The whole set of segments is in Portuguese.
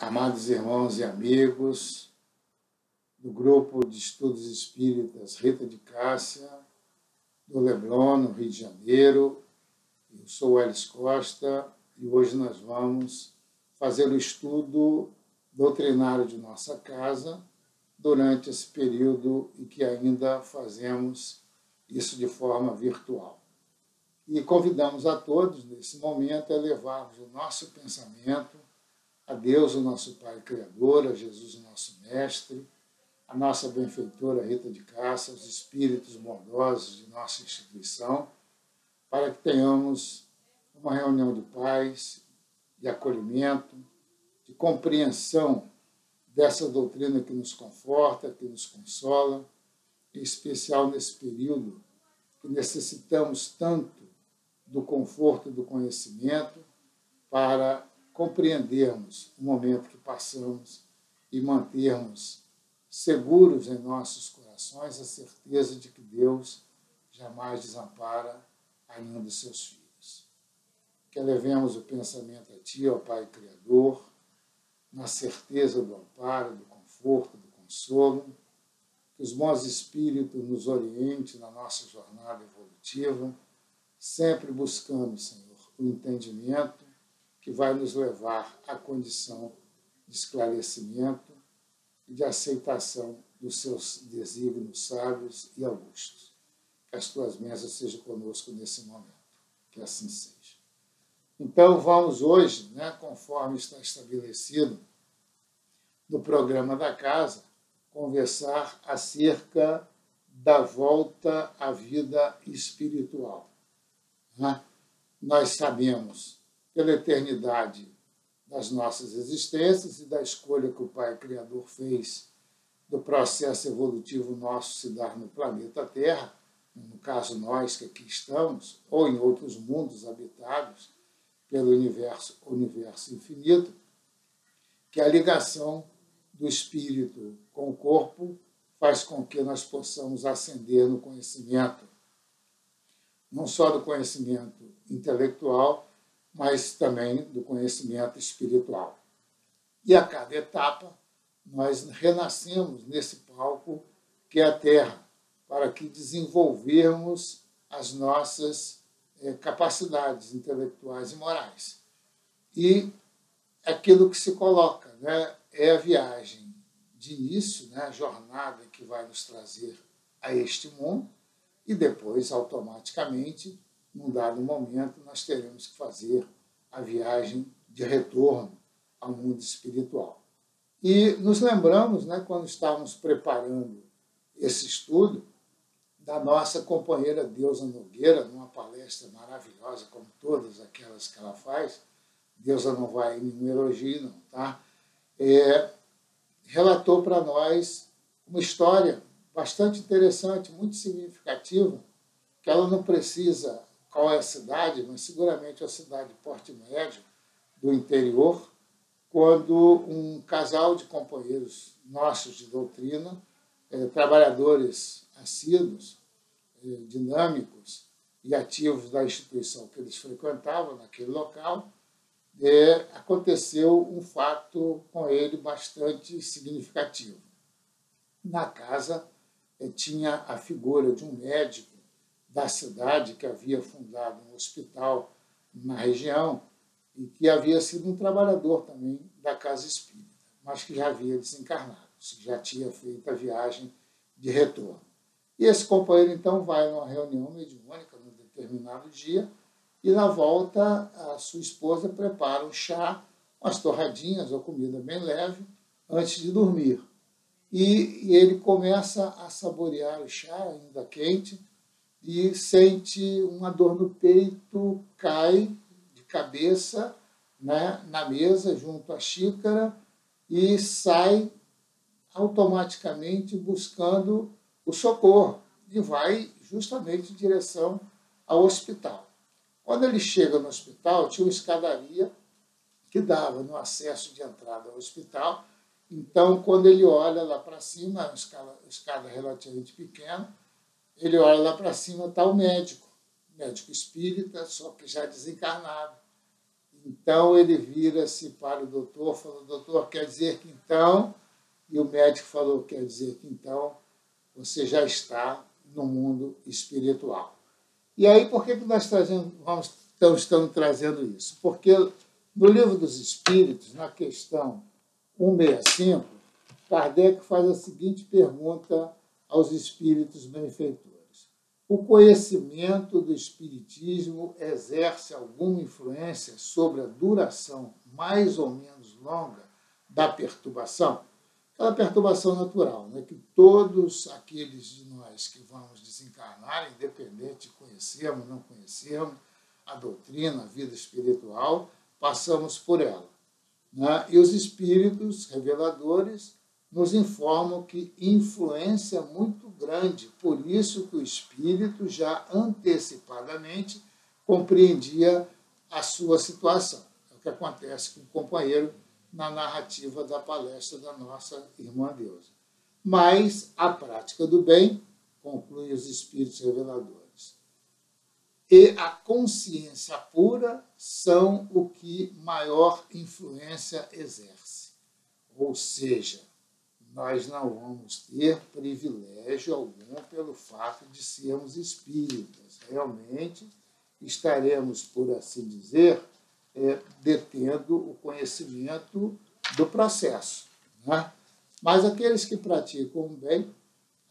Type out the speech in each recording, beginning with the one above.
Amados irmãos e amigos do grupo de estudos espíritas Rita de Cássia, do Leblon, no Rio de Janeiro. Eu sou o Elis Costa e hoje nós vamos fazer o estudo doutrinário de nossa casa durante esse período em que ainda fazemos isso de forma virtual. E convidamos a todos, nesse momento, a levarmos o nosso pensamento a Deus, o nosso Pai Criador, a Jesus, o nosso Mestre, a nossa benfeitora Rita de Cássia, os espíritos bondosos de nossa instituição, para que tenhamos uma reunião de paz, de acolhimento, de compreensão dessa doutrina que nos conforta, que nos consola, em especial nesse período que necessitamos tanto do conforto e do conhecimento para compreendermos o momento que passamos e mantermos seguros em nossos corações a certeza de que Deus jamais desampara a nenhum dos seus filhos. Que elevemos o pensamento a Ti, ó Pai Criador, na certeza do amparo, do conforto, do consolo, que os bons espíritos nos orientem na nossa jornada evolutiva, sempre buscando, Senhor, o entendimento que vai nos levar à condição de esclarecimento e de aceitação dos seus desígnios sábios e augustos. Que as Tuas bênçãos sejam conosco nesse momento. Que assim seja. Então, vamos hoje, conforme está estabelecido no programa da casa, conversar acerca da volta à vida espiritual. Nós sabemos, pela eternidade das nossas existências e da escolha que o Pai Criador fez do processo evolutivo nosso se dar no planeta Terra, no caso nós que aqui estamos, ou em outros mundos habitados pelo universo infinito, que a ligação do espírito com o corpo faz com que nós possamos ascender no conhecimento, não só do conhecimento intelectual, mas também do conhecimento espiritual. E a cada etapa, nós renascemos nesse palco que é a Terra, para que desenvolvermos as nossas capacidades intelectuais e morais. E aquilo que se coloca é a viagem de início, a jornada que vai nos trazer a este mundo, e depois, automaticamente, num dado momento, nós teremos que fazer a viagem de retorno ao mundo espiritual. E nos lembramos, quando estávamos preparando esse estudo, da nossa companheira Deusa Nogueira, numa palestra maravilhosa, como todas aquelas que ela faz. Deusa não vai em nenhum elogio, não, tá? Relatou para nós uma história bastante interessante, muito significativa, que ela não precisa qual é a cidade, mas seguramente é a cidade de porte médio, do interior, quando um casal de companheiros nossos de doutrina, trabalhadores assíduos, dinâmicos e ativos da instituição que eles frequentavam naquele local, aconteceu um fato com ele bastante significativo. Na casa tinha a figura de um médico da cidade que havia fundado um hospital na região e que havia sido um trabalhador também da casa espírita, mas que já havia desencarnado, já tinha feito a viagem de retorno. E esse companheiro, então, vai numa reunião mediúnica num determinado dia e, na volta, a sua esposa prepara um chá, umas torradinhas ou comida bem leve, antes de dormir. E ele começa a saborear o chá, ainda quente, e sente uma dor no peito, cai de cabeça na mesa, junto à xícara, e sai automaticamente buscando o socorro, e vai justamente em direção ao hospital. Quando ele chega no hospital, tinha uma escadaria que dava no acesso de entrada ao hospital. Então, quando ele olha lá para cima, uma escada relativamente pequena, ele olha lá para cima, está o médico espírita, só que já desencarnado. Então ele vira-se para o doutor, falou, doutor, quer dizer que então... E o médico falou, quer dizer que então você já está no mundo espiritual. E aí, por que nós estamos trazendo isso? Porque no Livro dos Espíritos, na questão 165, Kardec faz a seguinte pergunta aos espíritos benfeitores. O conhecimento do espiritismo exerce alguma influência sobre a duração mais ou menos longa da perturbação? Aquela perturbação natural, né, que todos aqueles de nós que vamos desencarnar, independente de conhecermos, não conhecermos, a doutrina, a vida espiritual, passamos por ela. Né? E os espíritos reveladores nos informam que influência muito grande, por isso que o espírito já antecipadamente compreendia a sua situação. É o que acontece com o companheiro na narrativa da palestra da nossa irmã Deusa. Mas a prática do bem, concluem os espíritos reveladores, e a consciência pura são o que maior influência exerce. Ou seja, nós não vamos ter privilégio algum pelo fato de sermos espíritas. Realmente estaremos, por assim dizer, detendo o conhecimento do processo. Né? Mas aqueles que praticam o bem,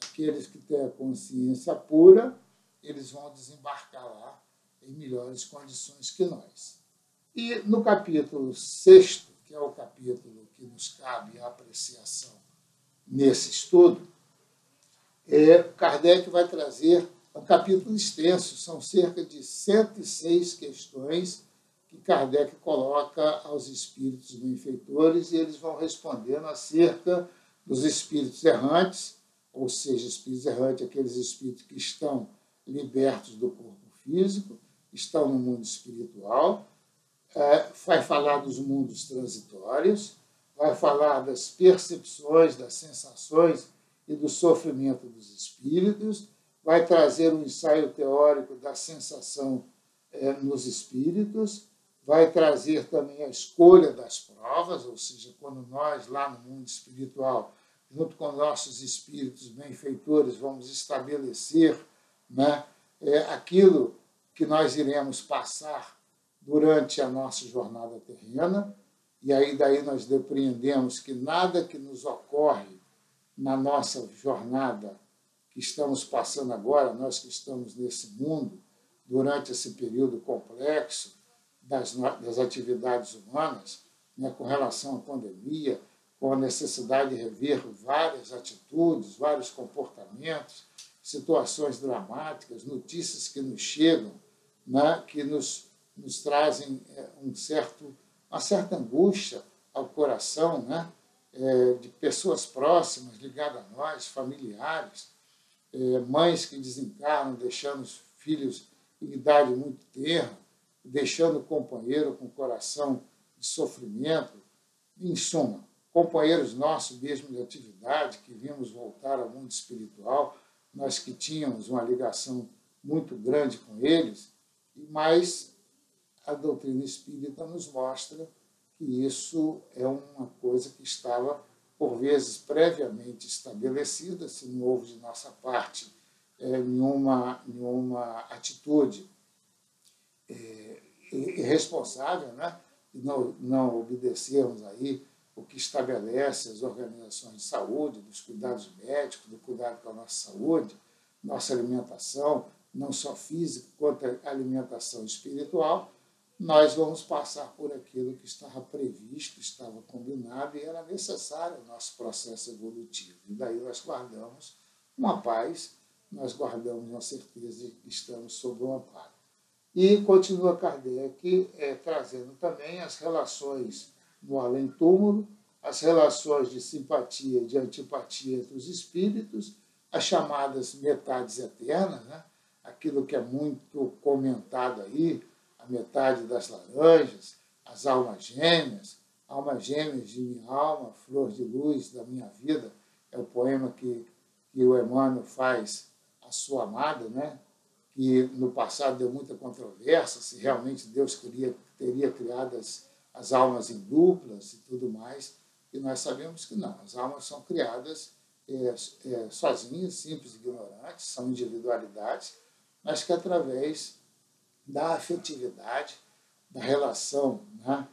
aqueles que têm a consciência pura, eles vão desembarcar lá em melhores condições que nós. E no capítulo 6º, que é o capítulo que nos cabe a apreciação nesse estudo, Kardec vai trazer um capítulo extenso, são cerca de 106 questões que Kardec coloca aos espíritos benfeitores e eles vão respondendo acerca dos espíritos errantes, ou seja, espíritos errantes, aqueles espíritos que estão libertos do corpo físico, estão no mundo espiritual, vai falar dos mundos transitórios, vai falar das percepções, das sensações e do sofrimento dos espíritos, vai trazer um ensaio teórico da sensação nos espíritos, vai trazer também a escolha das provas, ou seja, quando nós, lá no mundo espiritual, junto com nossos espíritos benfeitores, vamos estabelecer, né, aquilo que nós iremos passar durante a nossa jornada terrena, e aí daí nós depreendemos que nada que nos ocorre na nossa jornada que estamos passando agora, nós que estamos nesse mundo, durante esse período complexo das atividades humanas, né, com relação à pandemia, com a necessidade de rever várias atitudes, vários comportamentos, situações dramáticas, notícias que nos chegam, né, que nos trazem uma certa angústia ao coração, né, de pessoas próximas, ligadas a nós, familiares, mães que desencarnam, deixando os filhos em idade muito tenra, deixando o companheiro com coração de sofrimento, em suma, companheiros nossos mesmo de atividade, que vimos voltar ao mundo espiritual, nós que tínhamos uma ligação muito grande com eles, mas a doutrina espírita nos mostra que isso é uma coisa que estava, por vezes, previamente estabelecida, se não houve de nossa parte nenhuma atitude irresponsável, né? E não obedecermos aí o que estabelece as organizações de saúde, dos cuidados médicos, do cuidado com a nossa saúde, nossa alimentação, não só física, quanto a alimentação espiritual, nós vamos passar por aquilo que estava previsto, estava combinado e era necessário o nosso processo evolutivo. E daí nós guardamos uma paz, nós guardamos uma certeza de que estamos sob um amparo. E continua Kardec trazendo também as relações no além-túmulo, as relações de simpatia e de antipatia entre os espíritos, as chamadas metades eternas, né? Aquilo que é muito comentado aí, a metade das laranjas, as almas gêmeas de minha alma, flor de luz da minha vida, é o poema que o Emmanuel faz à sua amada, né? Que no passado deu muita controvérsia, se realmente Deus queria teria criado as almas em duplas e tudo mais, e nós sabemos que não. As almas são criadas sozinhas, simples, ignorantes, são individualidades, mas que através da afetividade, da relação, né,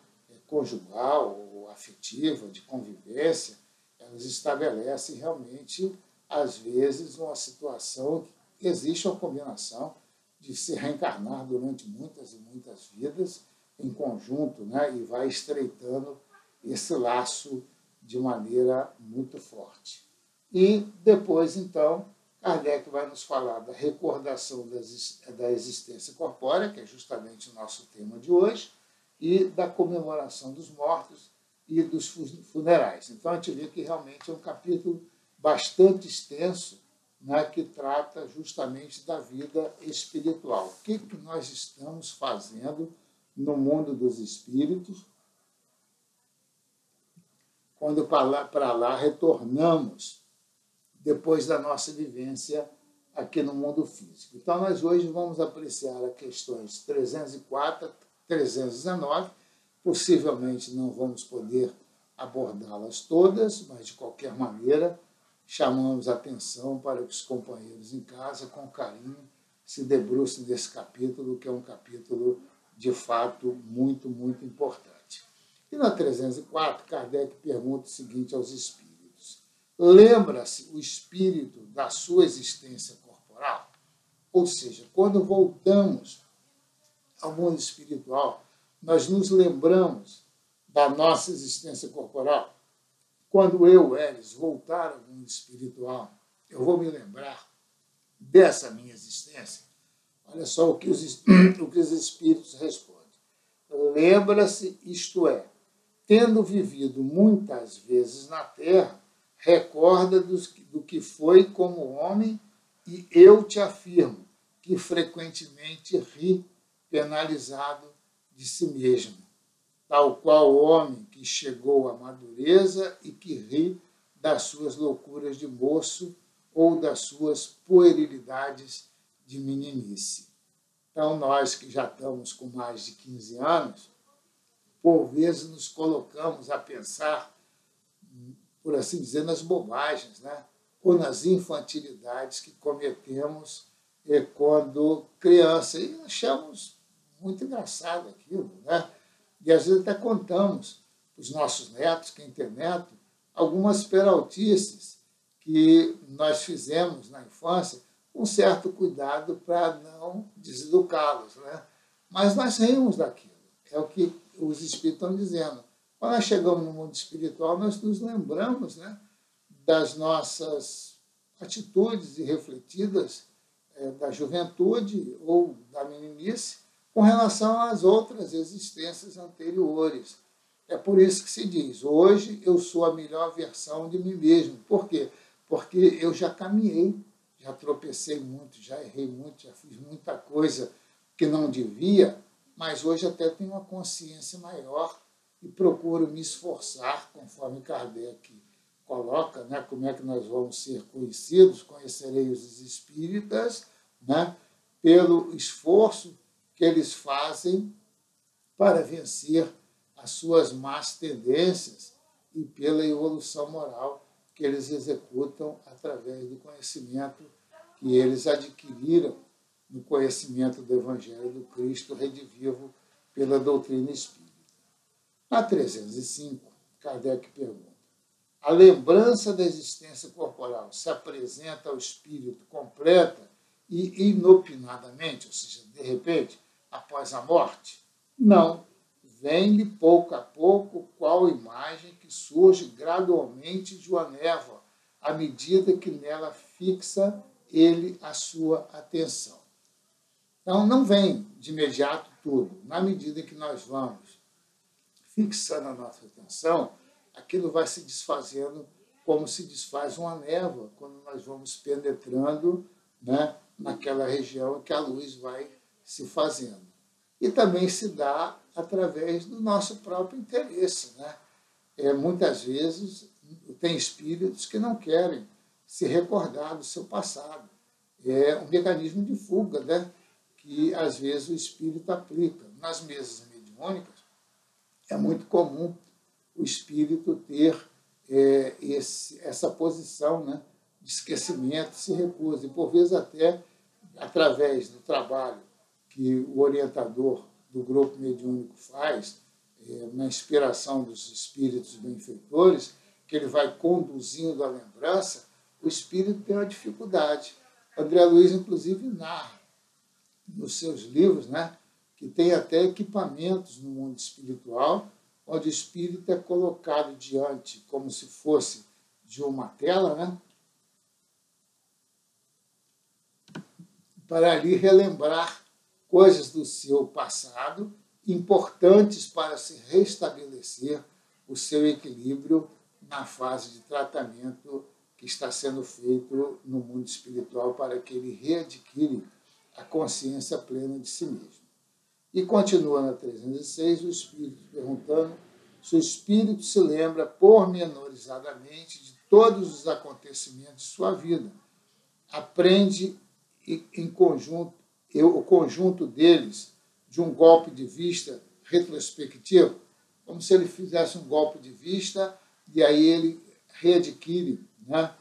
conjugal ou afetiva, de convivência, elas estabelecem realmente, às vezes, uma situação que existe uma combinação de se reencarnar durante muitas e muitas vidas em conjunto, né, e vai estreitando esse laço de maneira muito forte. E depois, então, Kardec vai nos falar da recordação da existência corpórea, que é justamente o nosso tema de hoje, e da comemoração dos mortos e dos funerais. Então, a gente vê que realmente é um capítulo bastante extenso, né, que trata justamente da vida espiritual. O que nós estamos fazendo no mundo dos espíritos quando para lá retornamos depois da nossa vivência aqui no mundo físico. Então, nós hoje vamos apreciar as questões 304 a 319. Possivelmente não vamos poder abordá-las todas, mas, de qualquer maneira, chamamos a atenção para que os companheiros em casa, com carinho, se debrucem desse capítulo, que é um capítulo, de fato, muito, muito importante. E na 304, Kardec pergunta o seguinte aos espíritos: lembra-se o espírito da sua existência corporal? Ou seja, quando voltamos ao mundo espiritual, nós nos lembramos da nossa existência corporal? Quando eu, Elis, voltar ao mundo espiritual, eu vou me lembrar dessa minha existência? Olha só o que os espíritos respondem. Lembra-se, isto é, tendo vivido muitas vezes na Terra, recorda do que foi como homem, e eu te afirmo que frequentemente ri penalizado de si mesmo, tal qual o homem que chegou à madureza e que ri das suas loucuras de moço ou das suas puerilidades de meninice. Então, nós que já estamos com mais de 15 anos, por vezes nos colocamos a pensar, por assim dizer, nas bobagens, né? Ou nas infantilidades que cometemos quando criança. E achamos muito engraçado aquilo, né? E às vezes até contamos para os nossos netos, quem tem neto, algumas peraltices que nós fizemos na infância, com certo cuidado para não deseducá-los, né? Mas nós rimos daquilo. É o que os espíritos estão dizendo. Quando nós chegamos no mundo espiritual, nós nos lembramos, né, das nossas atitudes irrefletidas da juventude ou da meninice com relação às outras existências anteriores. É por isso que se diz: hoje eu sou a melhor versão de mim mesmo. Por quê? Porque eu já caminhei, já tropecei muito, já errei muito, já fiz muita coisa que não devia, mas hoje até tenho uma consciência maior e procuro me esforçar, conforme Kardec coloca, né, como é que nós vamos ser conhecidos, conhecerei os espíritas, né, pelo esforço que eles fazem para vencer as suas más tendências e pela evolução moral que eles executam através do conhecimento que eles adquiriram no conhecimento do Evangelho do Cristo redivivo pela doutrina espírita. Na 305, Kardec pergunta: a lembrança da existência corporal se apresenta ao espírito completa e inopinadamente, ou seja, de repente, após a morte? Não. Vem-lhe pouco a pouco qual imagem que surge gradualmente de uma névoa, à medida que nela fixa ele a sua atenção. Então, não vem de imediato tudo. Na medida que nós vamos fixando a nossa atenção, aquilo vai se desfazendo como se desfaz uma névoa, quando nós vamos penetrando, né, naquela região que a luz vai se fazendo. E também se dá através do nosso próprio interesse, né? Muitas vezes tem espíritos que não querem se recordar do seu passado. É um mecanismo de fuga, né, que às vezes o espírito aplica nas mesas mediúnicas, é muito comum o espírito ter essa posição, né, de esquecimento, se recusa. E, por vezes, até através do trabalho que o orientador do grupo mediúnico faz, na inspiração dos espíritos benfeitores, que ele vai conduzindo a lembrança, o espírito tem uma dificuldade. André Luiz, inclusive, narra nos seus livros, né, que tem até equipamentos no mundo espiritual, onde o espírito é colocado diante, como se fosse de uma tela, né, para ali relembrar coisas do seu passado, importantes para se restabelecer o seu equilíbrio na fase de tratamento que está sendo feito no mundo espiritual para que ele readquire a consciência plena de si mesmo. E continua na 306 o Espírito perguntando se o Espírito se lembra pormenorizadamente de todos os acontecimentos de sua vida, aprende em conjunto, o conjunto deles de um golpe de vista retrospectivo, como se ele fizesse um golpe de vista e aí ele readquire, né,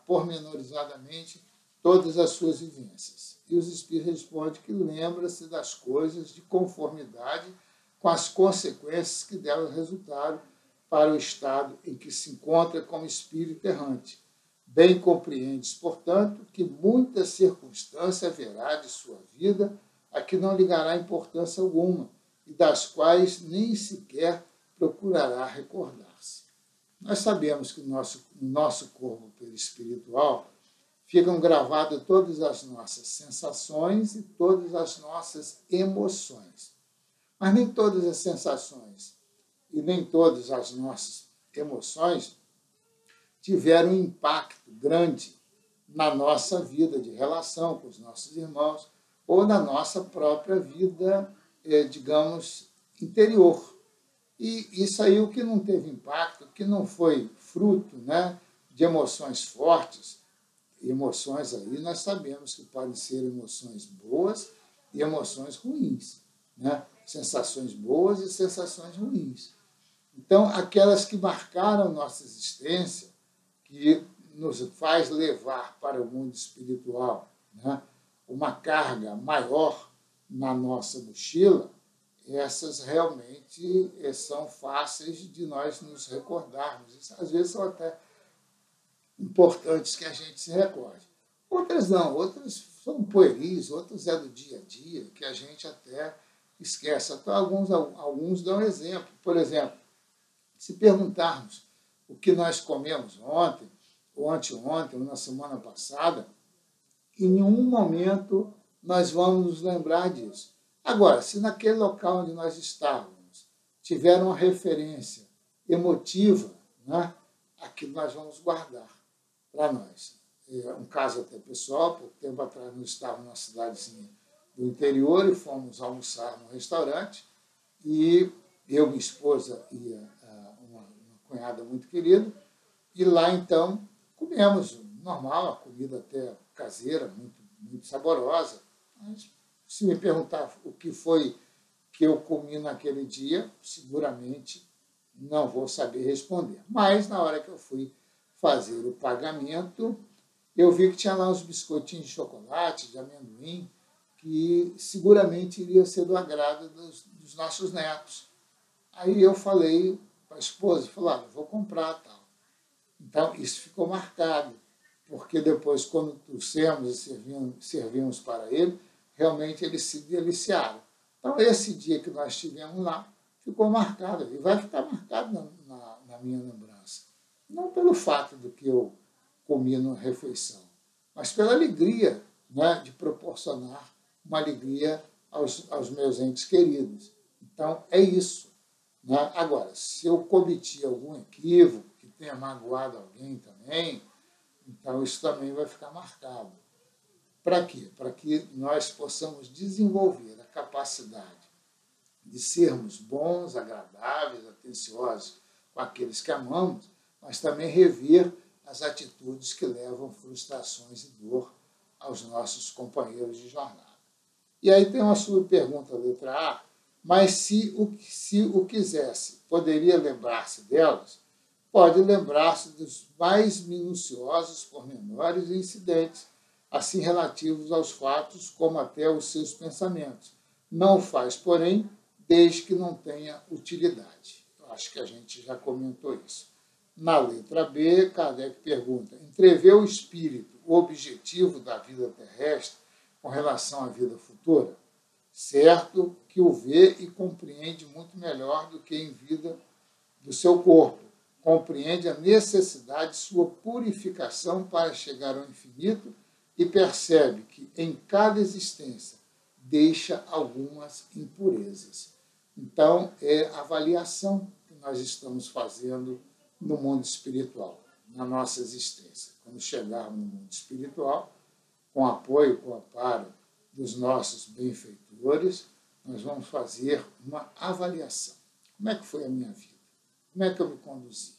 pormenorizadamente todas as suas vivências. E os Espíritos respondem que lembra-se das coisas de conformidade com as consequências que delas resultaram para o estado em que se encontra como espírito errante. Bem compreendes, portanto, que muita circunstância haverá de sua vida a que não ligará importância alguma e das quais nem sequer procurará recordar-se. Nós sabemos que no nosso corpo perispiritual ficam gravadas todas as nossas sensações e todas as nossas emoções. Mas nem todas as sensações e nem todas as nossas emoções tiveram um impacto grande na nossa vida de relação com os nossos irmãos ou na nossa própria vida, digamos, interior. E isso aí, o que não teve impacto, que não foi fruto, né, de emoções fortes, emoções aí nós sabemos que podem ser emoções boas e emoções ruins, né? Sensações boas e sensações ruins. Então, aquelas que marcaram nossa existência, que nos faz levar para o mundo espiritual, né, uma carga maior na nossa mochila, essas realmente são fáceis de nós nos recordarmos. Às vezes são até importantes que a gente se recorde. Outras não, outras são pueris, outras é do dia a dia, que a gente até esquece. Até alguns dão exemplo. Por exemplo, se perguntarmos o que nós comemos ontem, ou anteontem, ou na semana passada, em nenhum momento nós vamos nos lembrar disso. Agora, se naquele local onde nós estávamos tiver uma referência emotiva, né, aquilo nós vamos guardar para nós. É um caso até pessoal, pouco tempo atrás nós estávamos numa cidadezinha do interior e fomos almoçar num restaurante e eu, minha esposa e uma cunhada muito querida, e lá então comemos normal, a comida até caseira, muito saborosa. Mas se me perguntar o que foi que eu comi naquele dia, seguramente não vou saber responder. Mas na hora que eu fui fazer o pagamento, eu vi que tinha lá uns biscoitinhos de chocolate, de amendoim, que seguramente iria ser do agrado dos nossos netos. Aí eu falei para a esposa, vou comprar tal. Então, isso ficou marcado, porque depois, quando trouxemos e servimos para ele, realmente eles se deliciaram. Então, esse dia que nós estivemos lá, ficou marcado, e vai ficar marcado na minha lembrança. Não pelo fato do que eu comi na refeição, mas pela alegria, né, de proporcionar uma alegria aos meus entes queridos. Então, é isso. Né? Agora, se eu cometi algum equívoco, que tenha magoado alguém também, então isso também vai ficar marcado. Para quê? Para que nós possamos desenvolver a capacidade de sermos bons, agradáveis, atenciosos com aqueles que amamos, mas também rever as atitudes que levam frustrações e dor aos nossos companheiros de jornada. E aí tem uma subpergunta, letra A, mas se o quisesse, poderia lembrar-se delas? Pode lembrar-se dos mais minuciosos pormenores e incidentes, assim relativos aos fatos como até os seus pensamentos. Não o faz, porém, desde que não tenha utilidade. Eu acho que a gente já comentou isso. Na letra B, Kardec pergunta: entrevê o espírito o objetivo da vida terrestre com relação à vida futura? Certo que o vê e compreende muito melhor do que em vida do seu corpo. Compreende a necessidade de sua purificação para chegar ao infinito e percebe que em cada existência deixa algumas impurezas. Então, é a avaliação que nós estamos fazendo no mundo espiritual, na nossa existência. Quando chegarmos no mundo espiritual, com apoio, com amparo dos nossos benfeitores, nós vamos fazer uma avaliação. Como é que foi a minha vida? Como é que eu me conduzi?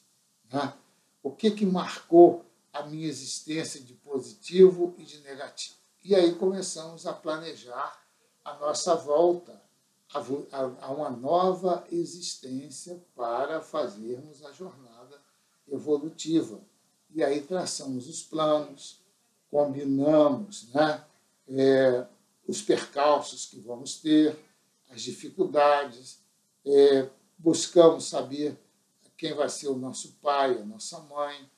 Né? O que marcou a minha existência de positivo e de negativo? E aí começamos a planejar a nossa volta a uma nova existência para fazermos a jornada evolutiva. E aí traçamos os planos, combinamos, né, os percalços que vamos ter, as dificuldades, buscamos saber quem vai ser o nosso pai, a nossa mãe,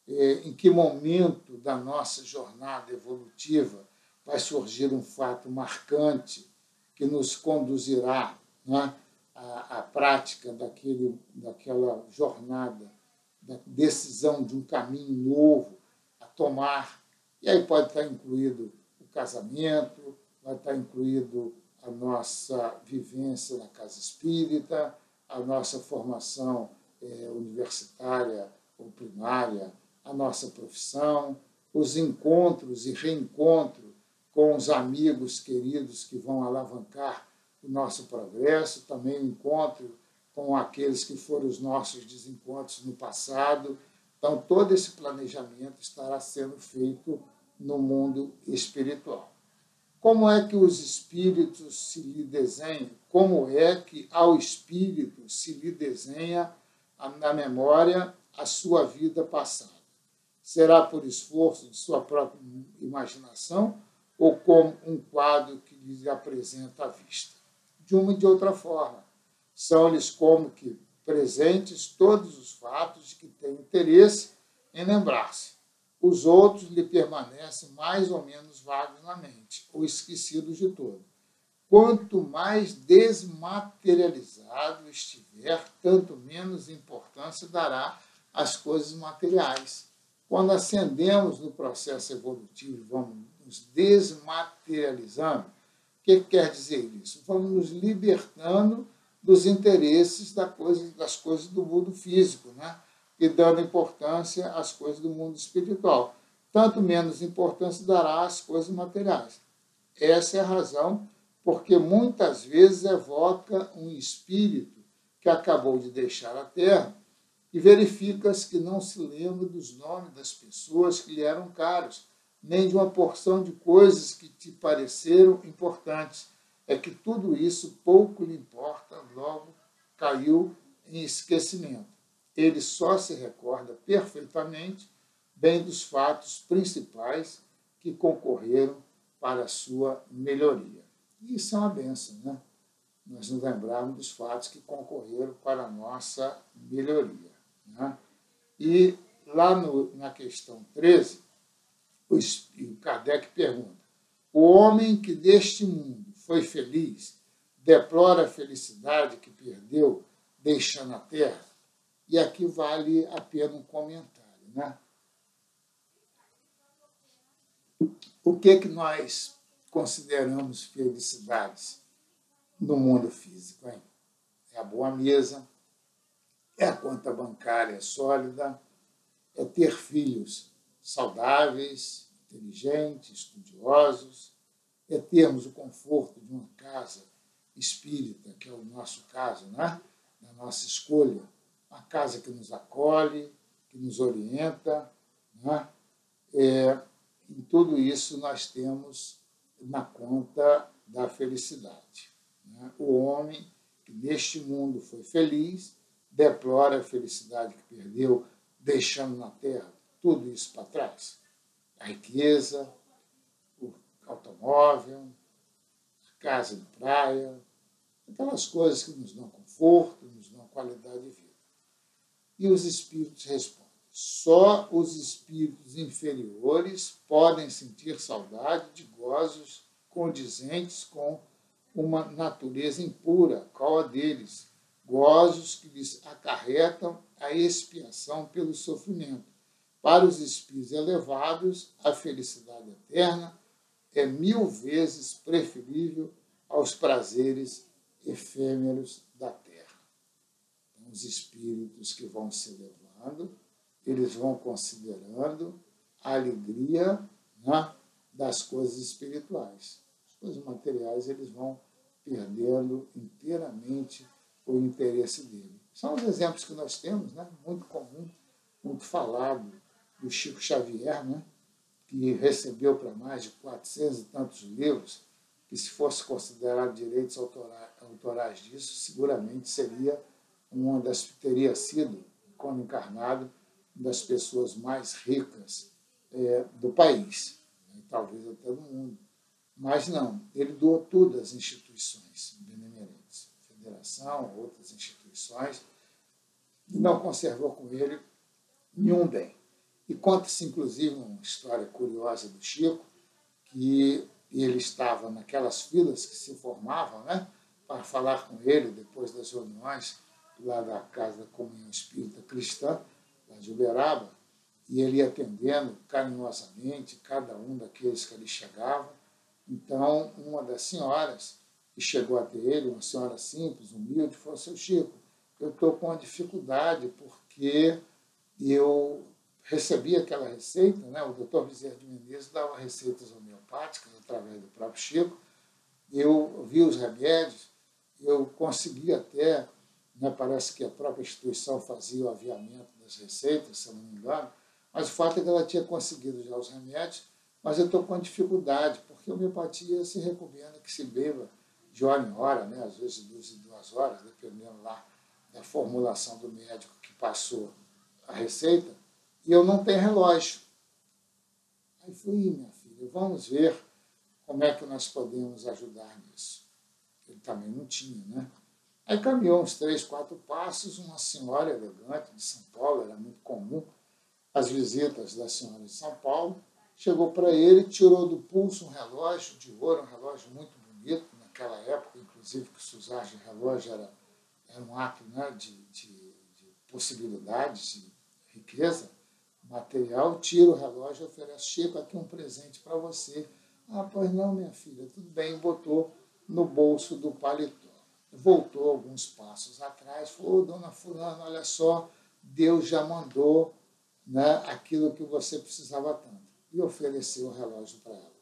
em que momento da nossa jornada evolutiva vai surgir um fato marcante que nos conduzirá, né, à prática daquela jornada, da decisão de um caminho novo a tomar. E aí pode estar incluído o casamento, vai estar incluído a nossa vivência na casa espírita, a nossa formação universitária ou primária, a nossa profissão, os encontros e reencontros com os amigos queridos que vão alavancar o nosso progresso, também o encontro com aqueles que foram os nossos desencontros no passado. Então, todo esse planejamento estará sendo feito no mundo espiritual. Como é que os espíritos se lhe desenham? Como é que ao espírito se lhe desenha na memória a sua vida passada? Será por esforço de sua própria imaginação ou como um quadro que lhes apresenta à vista? De uma e de outra forma. São-lhes como que presentes todos os fatos de que tem interesse em lembrar-se. Os outros lhe permanecem mais ou menos vagos na mente, ou esquecidos de todo. Quanto mais desmaterializado estiver, tanto menos importância dará às coisas materiais. Quando ascendemos no processo evolutivo e vamos nos desmaterializando, o que quer dizer isso? Vamos nos libertando dos interesses das coisas do mundo físico, né? E dando importância às coisas do mundo espiritual. Tanto menos importância dará às coisas materiais. Essa é a razão porque muitas vezes evoca um espírito que acabou de deixar a Terra e verifica-se que não se lembra dos nomes das pessoas que lhe eram caros, nem de uma porção de coisas que te pareceram importantes. É que tudo isso pouco lhe importa, logo caiu em esquecimento. Ele só se recorda perfeitamente bem dos fatos principais que concorreram para a sua melhoria. E isso é uma bênção, né? Nós nos lembrarmos dos fatos que concorreram para a nossa melhoria. Né? E lá na questão 13, o Kardec pergunta: o homem que deste mundo foi feliz, deplora a felicidade que perdeu deixando a Terra? E aqui vale a pena um comentário. Né? O que nós consideramos felicidades no mundo físico? Hein? É a boa mesa, é a conta bancária sólida, é ter filhos saudáveis, inteligentes, estudiosos, é termos o conforto de uma casa espírita, que é o nosso caso, né? Da nossa escolha, uma casa que nos acolhe, que nos orienta. Né? Em tudo isso nós temos na conta da felicidade. Né? O homem que neste mundo foi feliz, deplora a felicidade que perdeu, deixando na terra tudo isso para trás. A riqueza, o automóvel, a casa de praia, aquelas coisas que nos dão conforto, nos dão qualidade de vida. E os espíritos respondem: só os espíritos inferiores podem sentir saudade de gozos condizentes com uma natureza impura, qual a deles, gozos que lhes acarretam a expiação pelo sofrimento. Para os espíritos elevados, a felicidade eterna é 1000 vezes preferível aos prazeres efêmeros da terra. Então, os espíritos que vão se elevando, eles vão considerando a alegria, né, das coisas espirituais. As coisas materiais, eles vão perdendo inteiramente o interesse dele. São os exemplos que nós temos, né, muito comum, muito falado, do Chico Xavier, né, que recebeu para mais de 400 e tantos livros, que se fosse considerado direitos autorais disso, seguramente teria sido, quando encarnado, uma das pessoas mais ricas do país, né, talvez até do mundo. Mas não, ele doou tudo às instituições benemerentes, federação, outras instituições, e não conservou com ele nenhum bem. E conta-se, inclusive, uma história curiosa do Chico, que ele estava naquelas filas que se formavam, né, para falar com ele depois das reuniões lá da Casa da Comunhão Espírita Cristã, lá de Uberaba, e ele ia atendendo carinhosamente cada um daqueles que ali chegavam. Então, uma das senhoras que chegou até ele, uma senhora simples, humilde, falou: seu Chico, eu estou com uma dificuldade porque eu recebi aquela receita, né? O doutor Bezerra de Menezes dava receitas homeopáticas através do próprio Chico, eu vi os remédios, eu consegui até, né, parece que a própria instituição fazia o aviamento das receitas, se eu não me engano, mas o fato é que ela tinha conseguido já os remédios, mas eu estou com dificuldade, porque a homeopatia se recomenda que se beba de hora em hora, né, às vezes de 2 horas, dependendo lá da formulação do médico que passou a receita, e eu não tenho relógio. Aí fui, minha filha, vamos ver como é que nós podemos ajudar nisso. Ele também não tinha, né? Aí caminhou uns 3, 4 passos, uma senhora elegante de São Paulo, era muito comum as visitas da senhora de São Paulo, chegou para ele, tirou do pulso um relógio de ouro, um relógio muito bonito, naquela época, inclusive, que se usar de relógio era um ato, né, de possibilidades, de riqueza material, tira o relógio e oferece: Chico, aqui um presente para você. Ah, pois não, minha filha, tudo bem, botou no bolso do paletó. Voltou alguns passos atrás, falou: dona fulana, olha só, Deus já mandou, né, aquilo que você precisava tanto. E ofereceu o relógio para ela.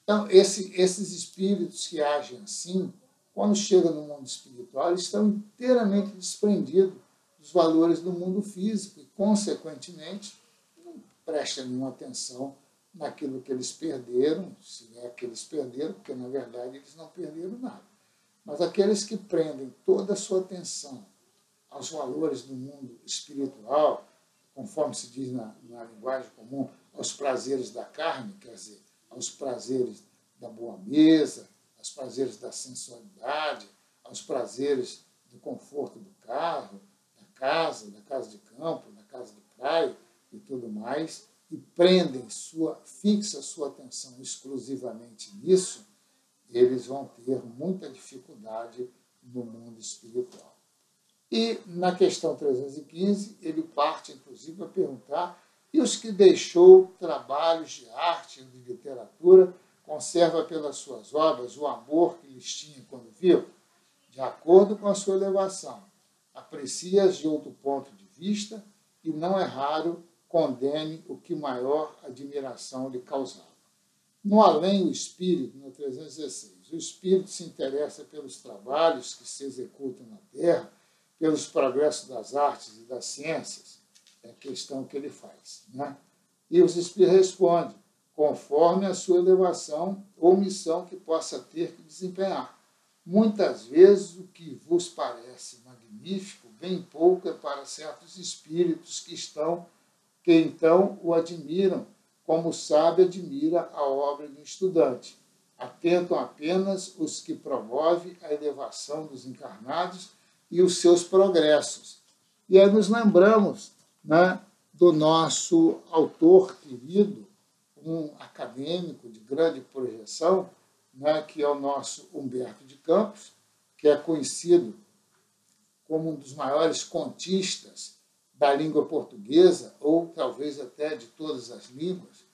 Então, esses espíritos que agem assim, quando chegam no mundo espiritual, eles estão inteiramente desprendidos dos valores do mundo físico e, consequentemente, não prestam nenhuma atenção naquilo que eles perderam, se é que eles perderam, porque, na verdade, eles não perderam nada. Mas aqueles que prendem toda a sua atenção aos valores do mundo espiritual, conforme se diz na linguagem comum, aos prazeres da carne, quer dizer, aos prazeres da boa mesa, aos prazeres da sensualidade, aos prazeres do conforto do carro, da casa de campo, da casa de praia e tudo mais, e fixa sua atenção exclusivamente nisso, eles vão ter muita dificuldade no mundo espiritual. E na questão 315, ele parte, inclusive, a perguntar: e os que deixou trabalhos de arte e de literatura, conserva pelas suas obras o amor que lhes tinha quando vivo? De acordo com a sua elevação, aprecia-as de outro ponto de vista e, não é raro, condene o que maior admiração lhe causava. No além, o espírito, no 316, o espírito se interessa pelos trabalhos que se executam na Terra, pelos progressos das artes e das ciências, é a questão que ele faz, né? E os espíritos respondem: conforme a sua elevação ou missão que possa ter que desempenhar. Muitas vezes o que vos parece magnífico, bem pouco é para certos espíritos que então o admiram, como o sábio admira a obra de um estudante. Atentam apenas os que promovem a elevação dos encarnados e os seus progressos. E aí nos lembramos, né, do nosso autor querido, um acadêmico de grande projeção, né, que é o nosso Humberto de Campos, que é conhecido como um dos maiores contistas da língua portuguesa, ou talvez até de todas as línguas,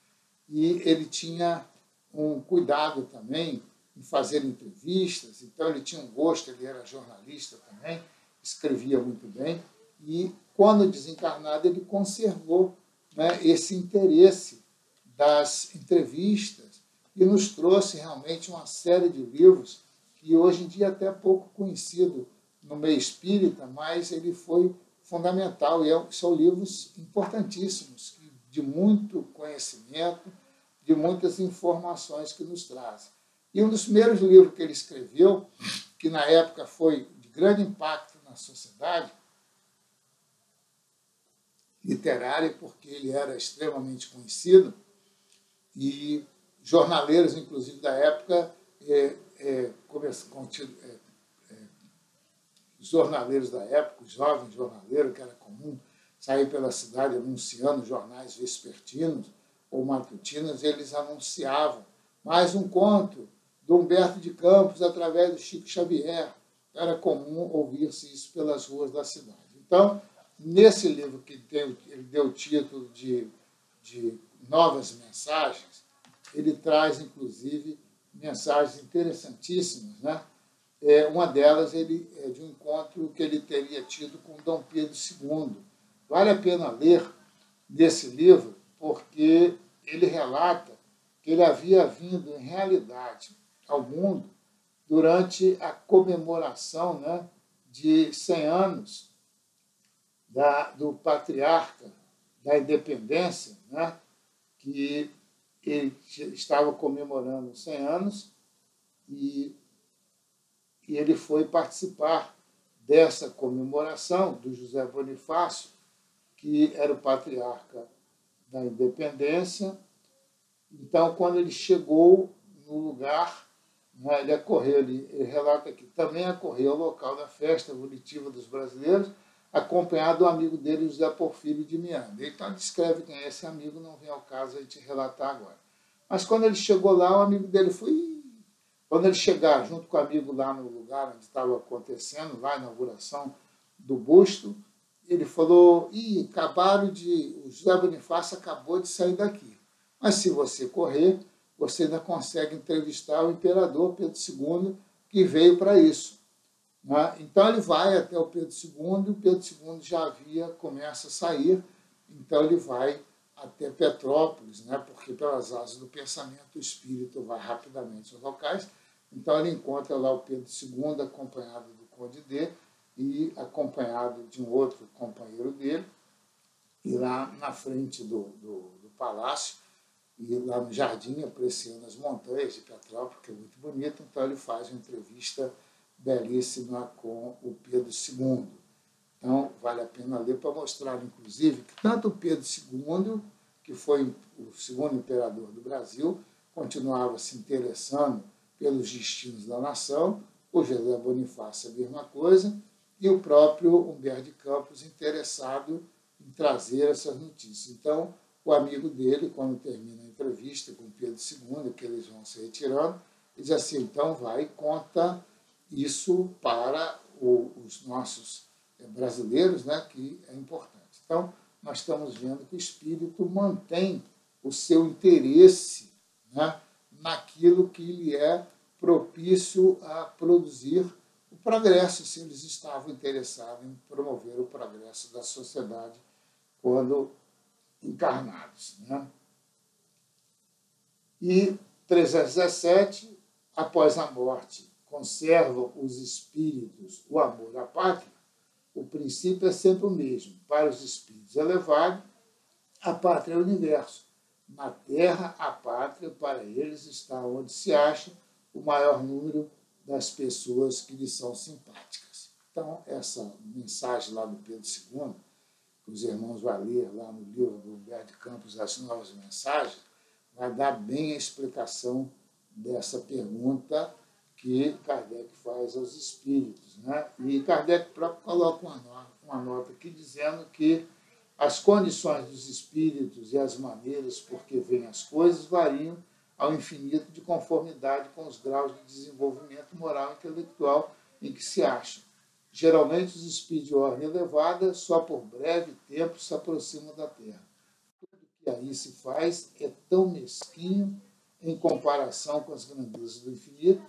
e ele tinha um cuidado também em fazer entrevistas, então ele tinha um gosto, ele era jornalista também, escrevia muito bem, e quando desencarnado ele conservou, né, esse interesse das entrevistas e nos trouxe realmente uma série de livros que hoje em dia até é pouco conhecido no meio espírita, mas ele foi fundamental e são livros importantíssimos, de muito conhecimento, de muitas informações que nos trazem. E um dos primeiros livros que ele escreveu, que na época foi de grande impacto na sociedade literária, porque ele era extremamente conhecido, e jornaleiros, inclusive, da época, os jornaleiros da época, os jovens jornaleiros, que era comum sair pela cidade anunciando jornais vespertinos ou matutinos, eles anunciavam mais um conto do Humberto de Campos através do Chico Xavier. Era comum ouvir-se isso pelas ruas da cidade. Então, nesse livro que ele deu o título de Novas Mensagens, ele traz, inclusive, mensagens interessantíssimas, né? Uma delas ele é de um encontro que ele teria tido com Dom Pedro II. Vale a pena ler nesse livro, porque ele relata que ele havia vindo, em realidade, ao mundo durante a comemoração, né, de 100 anos do patriarca da independência, né, que ele estava comemorando 100 anos e ele foi participar dessa comemoração do José Bonifácio, que era o patriarca da independência. Então, quando ele chegou no lugar, né, ele relata que também acorreu ao local da festa volitiva dos brasileiros, acompanhado do amigo dele, José Porfírio de Miranda. Então, descreve quem é esse amigo, não vem ao caso a gente relatar agora. Mas quando ele chegou lá, o amigo dele foi... Quando ele chegar junto com o amigo lá no lugar onde estava acontecendo, lá a inauguração do busto, ele falou, o José Bonifácio acabou de sair daqui. Mas se você correr, você ainda consegue entrevistar o imperador Pedro II, que veio para isso. Então ele vai até o Pedro II, e o Pedro II já começa a sair, então ele vai até Petrópolis, né, porque pelas asas do pensamento o espírito vai rapidamente aos locais. Então ele encontra lá o Pedro II, acompanhado do Conde D e acompanhado de um outro companheiro dele, e lá na frente do palácio, e lá no jardim, apreciando as montanhas de Petrópolis, que é muito bonito. Então ele faz uma entrevista belíssima com o Pedro II. Então, vale a pena ler para mostrar, inclusive, que tanto o Pedro II, que foi o segundo imperador do Brasil, continuava se interessando pelos destinos da nação, o José Bonifácio a mesma coisa, e o próprio Humberto de Campos interessado em trazer essas notícias. Então, o amigo dele, quando termina a entrevista com o Pedro II, que eles vão se retirando, ele diz assim, então vai e conta isso para os nossos brasileiros, né, que é importante. Então, nós estamos vendo que o espírito mantém o seu interesse, né, naquilo que lhe é propício a produzir o progresso, se eles estavam interessados em promover o progresso da sociedade quando encarnados. Né? E 317, após a morte, conservam os espíritos o amor à pátria. O princípio é sempre o mesmo. Para os espíritos elevados, a pátria é o universo. na Terra, a pátria, para eles, está onde se acha o maior número das pessoas que lhes são simpáticas. Então, essa mensagem lá do Pedro II, que os irmãos vão ler lá no livro do Humberto de Campos, As Novas Mensagens, vai dar bem a explicação dessa pergunta que Kardec faz aos espíritos. Né? E Kardec próprio coloca uma nota aqui dizendo que as condições dos espíritos e as maneiras por que vêm as coisas variam ao infinito de conformidade com os graus de desenvolvimento moral e intelectual em que se acham. Geralmente, os espíritos de ordem elevada só por breve tempo se aproximam da Terra. Tudo que aí se faz é tão mesquinho em comparação com as grandezas do infinito,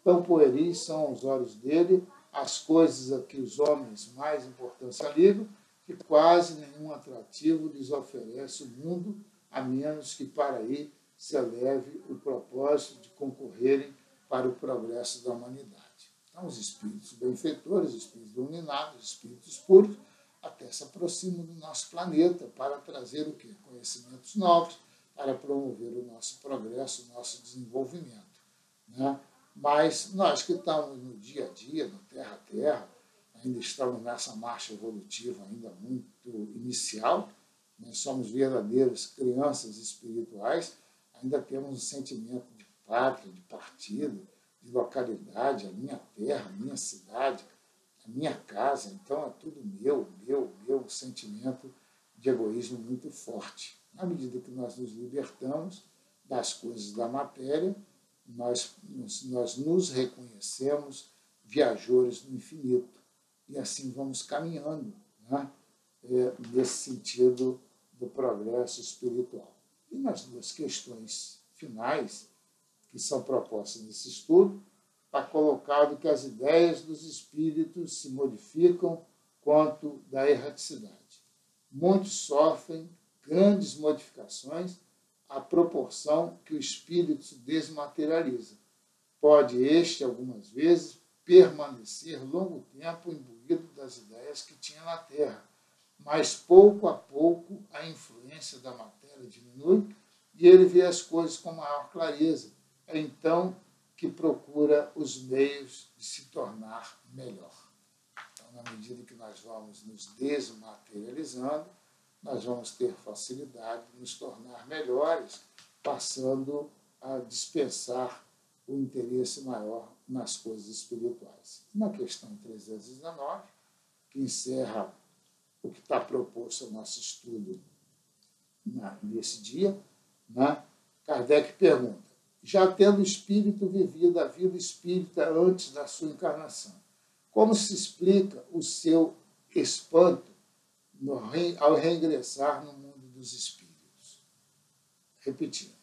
tão pueris são aos olhos dele as coisas a que os homens mais importância ligam, que quase nenhum atrativo lhes oferece o mundo, a menos que para aí se eleve o propósito de concorrerem para o progresso da humanidade. Então, os espíritos benfeitores, os espíritos iluminados, os espíritos puros, até se aproximam do nosso planeta para trazer o quê? Conhecimentos novos, para promover o nosso progresso, o nosso desenvolvimento. Né? Mas nós que estamos no dia a dia, no terra a terra, ainda estamos nessa marcha evolutiva ainda muito inicial, nós somos verdadeiras crianças espirituais, ainda temos um sentimento de pátria, de partido, de localidade, a minha terra, a minha cidade, a minha casa, então é tudo meu, um sentimento de egoísmo muito forte. Na medida que nós nos libertamos das coisas da matéria, nós nos reconhecemos viajores no infinito. E assim vamos caminhando, né? Nesse sentido do progresso espiritual. E nas duas questões finais, que são propostas nesse estudo, está colocado que as ideias dos espíritos se modificam quanto da erraticidade. Muitos sofrem grandes modificações à proporção que o espírito se desmaterializa. Pode este, algumas vezes, permanecer longo tempo imbuído das ideias que tinha na Terra, mas pouco a pouco a influência da matéria diminui e ele vê as coisas com maior clareza. É então que procura os meios de se tornar melhor. Então, na medida que nós vamos nos desmaterializando, nós vamos ter facilidade de nos tornar melhores, passando a dispensar o interesse maior nas coisas espirituais. Na questão 319, que encerra o que está proposto ao nosso estudo nesse dia, né? Kardec pergunta: já tendo o espírito vivido a vida espírita antes da sua encarnação, como se explica o seu espanto ao reingressar no mundo dos espíritos? Repetindo,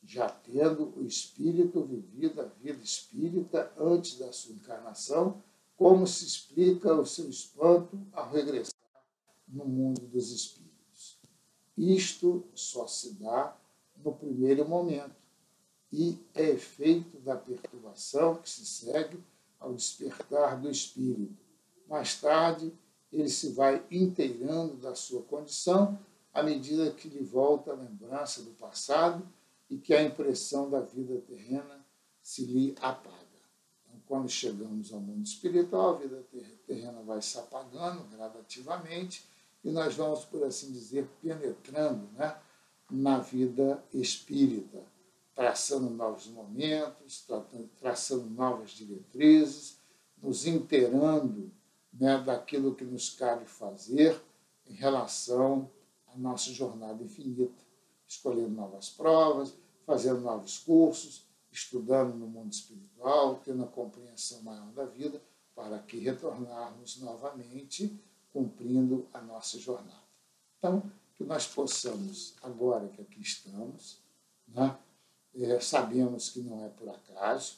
já tendo o espírito vivido a vida espírita antes da sua encarnação, como se explica o seu espanto ao regressar no mundo dos espíritos? Isto só se dá no primeiro momento e é efeito da perturbação que se segue ao despertar do espírito. Mais tarde, ele se vai inteirando da sua condição à medida que lhe volta a lembrança do passado e que a impressão da vida terrena se lhe apaga. Então, quando chegamos ao mundo espiritual, a vida terrena vai se apagando gradativamente e nós vamos, por assim dizer, penetrando, né, na vida espírita, traçando novos momentos, traçando novas diretrizes, nos inteirando, né, daquilo que nos cabe fazer em relação à nossa jornada infinita, escolhendo novas provas, fazendo novos cursos, estudando no mundo espiritual, tendo a compreensão maior da vida, para que retornarmos novamente cumprindo a nossa jornada. Então, que nós possamos, agora que aqui estamos, né, sabemos que não é por acaso,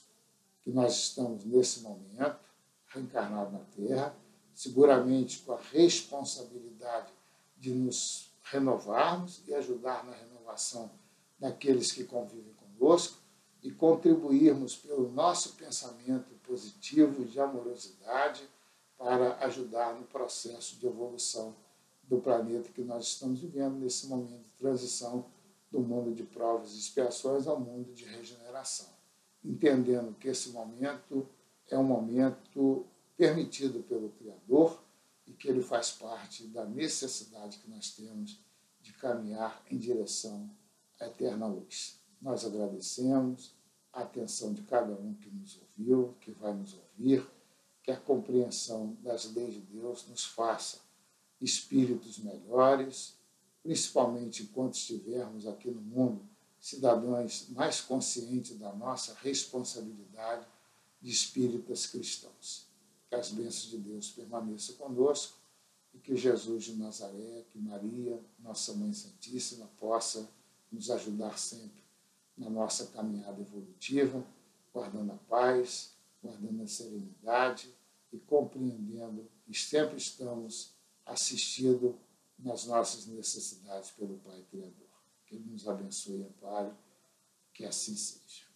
que nós estamos nesse momento, reencarnados na Terra, seguramente com a responsabilidade de nos renovarmos e ajudar na renovação daqueles que convivem conosco e contribuirmos pelo nosso pensamento positivo de amorosidade para ajudar no processo de evolução do planeta que nós estamos vivendo nesse momento de transição do mundo de provas e expiações ao mundo de regeneração, entendendo que esse momento é um momento permitido pelo Criador e que ele faz parte da necessidade que nós temos de caminhar em direção à eterna luz. Nós agradecemos a atenção de cada um que nos ouviu, que vai nos ouvir, que a compreensão das leis de Deus nos faça espíritos melhores, principalmente enquanto estivermos aqui no mundo, cidadãos mais conscientes da nossa responsabilidade de espíritas cristãos. Que as bênçãos de Deus permaneçam conosco e que Jesus de Nazaré, que Maria, nossa Mãe Santíssima, possa nos ajudar sempre na nossa caminhada evolutiva, guardando a paz, guardando a serenidade e compreendendo que sempre estamos assistidos nas nossas necessidades pelo Pai Criador. Que Ele nos abençoe e ampare, que assim seja.